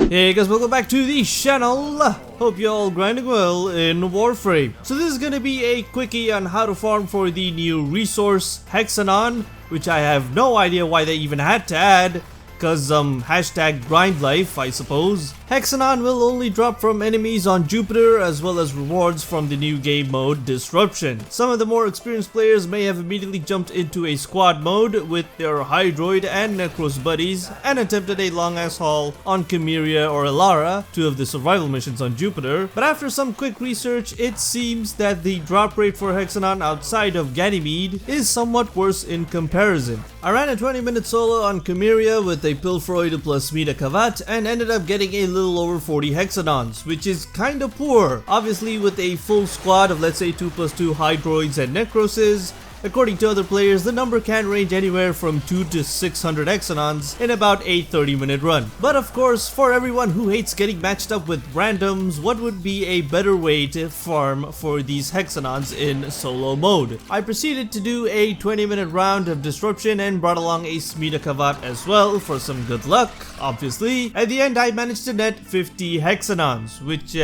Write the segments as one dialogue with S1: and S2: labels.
S1: Hey guys, welcome back to the channel. Hope you're all grinding well in Warframe. So this is gonna be a quickie on how to farm for the new resource Hexenon, which I have no idea why they even had to add, cause hashtag grind life, I suppose. Hexenon will only drop from enemies on Jupiter as well as rewards from the new game mode Disruption. Some of the more experienced players may have immediately jumped into a squad mode with their Hydroid and Necros buddies and attempted a long ass haul on Chimeria or Elara, two of the survival missions on Jupiter. But after some quick research, it seems that the drop rate for Hexenon outside of Ganymede is somewhat worse in comparison. I ran a 20-minute solo on Chimeria with a Pilfroid plus Mida Kavat and ended up getting a little over 40 Hexenons, which is kinda poor. Obviously with a full squad of let's say 2+2 Hydroids and Necroses, according to other players, the number can range anywhere from 200 to 600 Hexenons in about a 30-minute run. But of course, for everyone who hates getting matched up with randoms, what would be a better way to farm for these Hexenons in solo mode? I proceeded to do a 20-minute round of Disruption and brought along a Smita Kavat as well for some good luck, obviously. At the end, I managed to net 50 Hexenons, which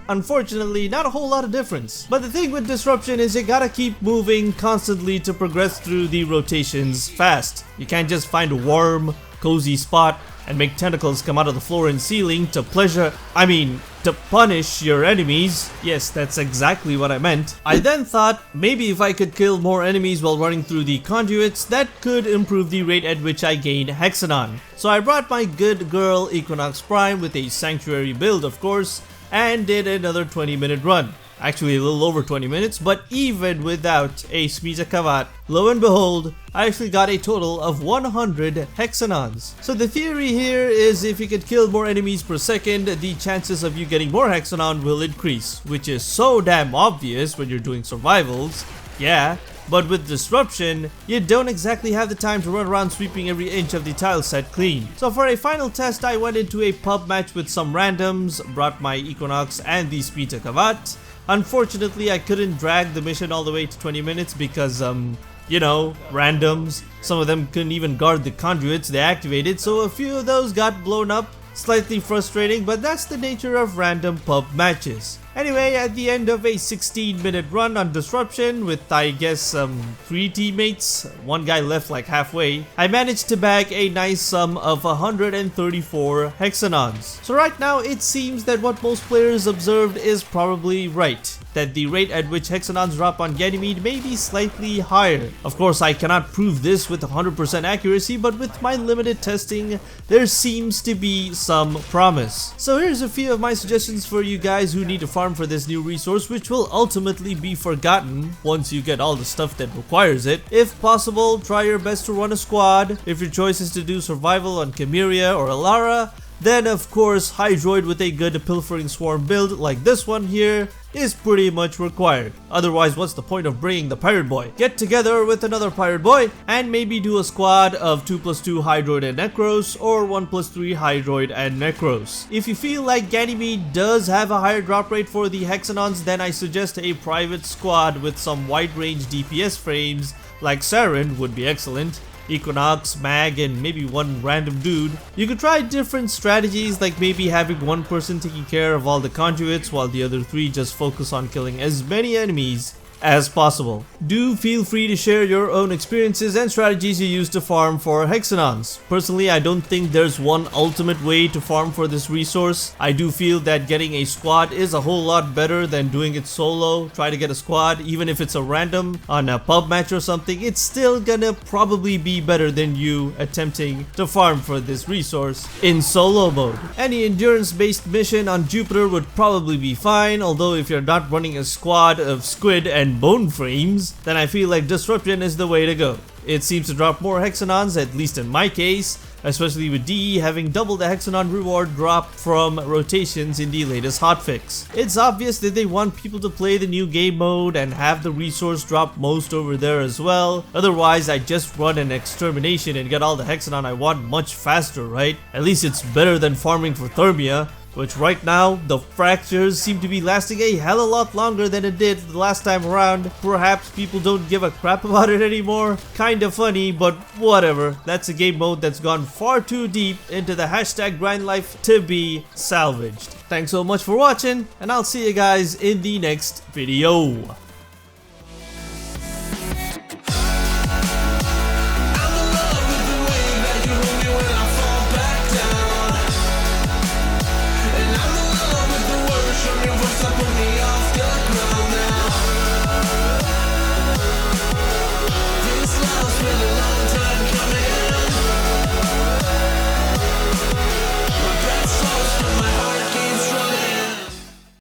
S1: unfortunately not a whole lot of difference. But the thing with Disruption is you gotta keep moving constantly to progress through the rotations fast. You can't just find a warm, cozy spot and make tentacles come out of the floor and ceiling to punish your enemies. Yes, that's exactly what I meant. I then thought maybe if I could kill more enemies while running through the conduits, that could improve the rate at which I gain Hexenon. So I brought my good girl Equinox Prime with a Sanctuary build of course, and did another 20-minute run. Actually a little over 20 minutes, but even without a Smita Kavat, lo and behold, I actually got a total of 100 Hexenons. So the theory here is if you could kill more enemies per second, the chances of you getting more Hexenon will increase, which is so damn obvious when you're doing survivals, yeah. But with Disruption, you don't exactly have the time to run around sweeping every inch of the tile set clean. So for a final test, I went into a pub match with some randoms, brought my Equinox and the Smita Kavat. Unfortunately, I couldn't drag the mission all the way to 20 minutes because, you know, randoms. Some of them couldn't even guard the conduits they activated, so a few of those got blown up. Slightly frustrating, but that's the nature of random pub matches. Anyway, at the end of a 16-minute run on Disruption with I guess 3 teammates, one guy left like halfway, I managed to bag a nice sum of 134 Hexenons. So right now it seems that what most players observed is probably right, that the rate at which Hexenons drop on Ganymede may be slightly higher. Of course I cannot prove this with 100% accuracy, but with my limited testing there seems to be some promise. So here's a few of my suggestions for you guys who need to farm for this new resource, which will ultimately be forgotten once you get all the stuff that requires it. If possible, try your best to run a squad. If your choice is to do survival on Chimeria or Elara, then of course Hydroid with a good Pilfering Swarm build like this one here is pretty much required. Otherwise, what's the point of bringing the Pirate Boy? Get together with another Pirate Boy and maybe do a squad of 2+2 Hydroid and Necros or 1+3 Hydroid and Necros. If you feel like Ganymede does have a higher drop rate for the Hexenons, then I suggest a private squad with some wide range DPS frames like Saren would be excellent. Equinox, Mag, and maybe one random dude. You could try different strategies like maybe having one person taking care of all the conduits while the other 3 just focus on killing as many enemies as possible. Do feel free to share your own experiences and strategies you use to farm for Hexenons. Personally, I don't think there's one ultimate way to farm for this resource. I do feel that getting a squad is a whole lot better than doing it solo. Try to get a squad, even if it's a random on a pub match or something, it's still gonna probably be better than you attempting to farm for this resource in solo mode. Any endurance based mission on Jupiter would probably be fine, although if you're not running a squad of squid and bone frames, then I feel like Disruption is the way to go. It seems to drop more Hexenons, at least in my case, especially with DE having double the Hexenon reward drop from rotations in the latest hotfix. It's obvious that they want people to play the new game mode and have the resource drop most over there as well. Otherwise, I just run an extermination and get all the Hexenon I want much faster, right? At least it's better than farming for Thermia. which right now, the fractures seem to be lasting a hell of a lot longer than it did the last time around. Perhaps people don't give a crap about it anymore. Kinda funny, but whatever. That's a game mode that's gone far too deep into the hashtag grind life to be salvaged. Thanks so much for watching, and I'll see you guys in the next video.